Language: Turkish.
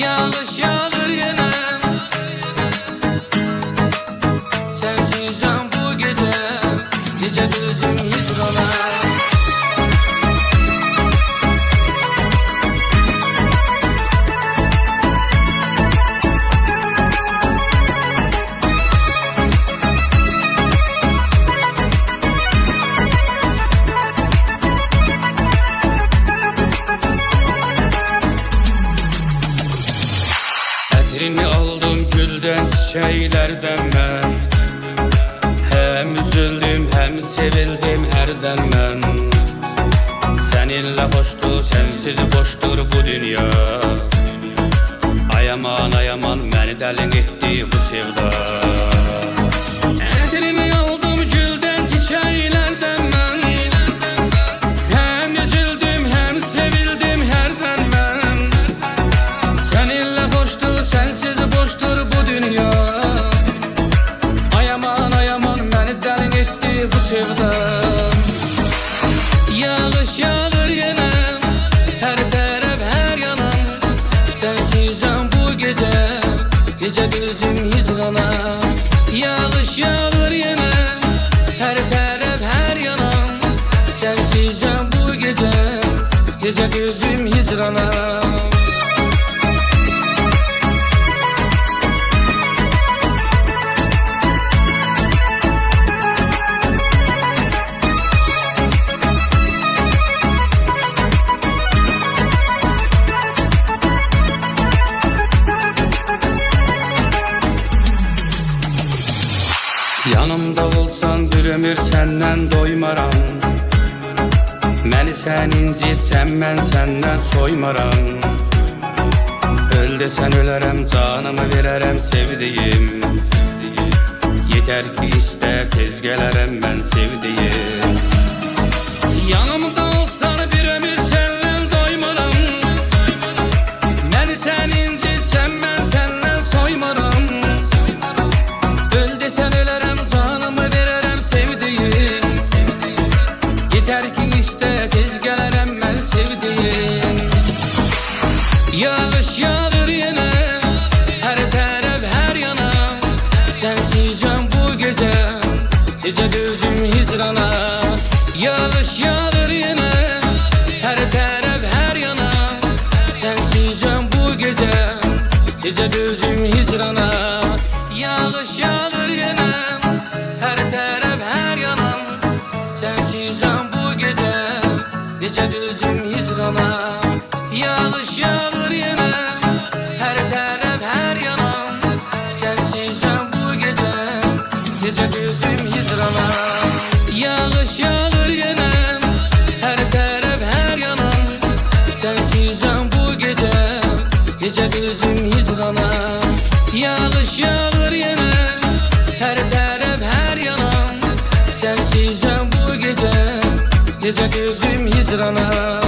Yağış yağdır yine. Sensiz can bu gece, gece gözüm hicrana. Ətrini aldım gülden, çiçeklerden ben. Hem üzüldüm, hem sevildim herden ben. Seninle hoştu, sensiz boştur bu dünya. Ayaman ayaman beni delin etti bu sevda. Ətrini aldım gülden, çiçeklerden ben. Hem üzüldüm, hem sevildim herden ben. Seninle hoştu, sensiz boştur bu dünya. Ayaman ayaman beni delin etti bu sevda. Yağış yağdır yine, her taraf her yana. Sensiz can bu gece, gece gözüm hicrana. Yağış yağdır yine, her taraf her yana. Sensiz can bu gece, gece gözüm hicrana. Yanımda olsan bir ömür senden doymaram. Məni sən incitsən mən səndən soymaram. Öl desən ölərəm, canımı verərəm sevdiyim. Yeter ki istə tez gələrəm mən sevdiyim. Yanımda olsan bir ömür səndən doymaram. Məni sən incitsən mən səndən soymaram. Öl desən ölərəm, canımı verərəm sevdiyim. Yeter ki istə tez gələrəm mən sevdiyim. Yağış yağdır yenə, hər tərəf hər yana. Sensiz can bu gece, gece gözüm hicrana. Yağış yağdır yenə, hər tərəf hər yana. Sensiz can bu gece, gece gözüm hicrana. Yağış yağdır yenə, her taraf her yana. Sensiz can bu gece, gece gözüm hicrana. Yağış yağdır yenə, her taraf her yana. Sensiz can bu gece, gece gözüm hicrana. Yağış yağdır yenə, her taraf her yana. Sensiz can bu gece, gece gözüm hicrana. Yağış yağdır yenə, her taraf her yana. Sensiz can bu gece, gece gözüm hicrana.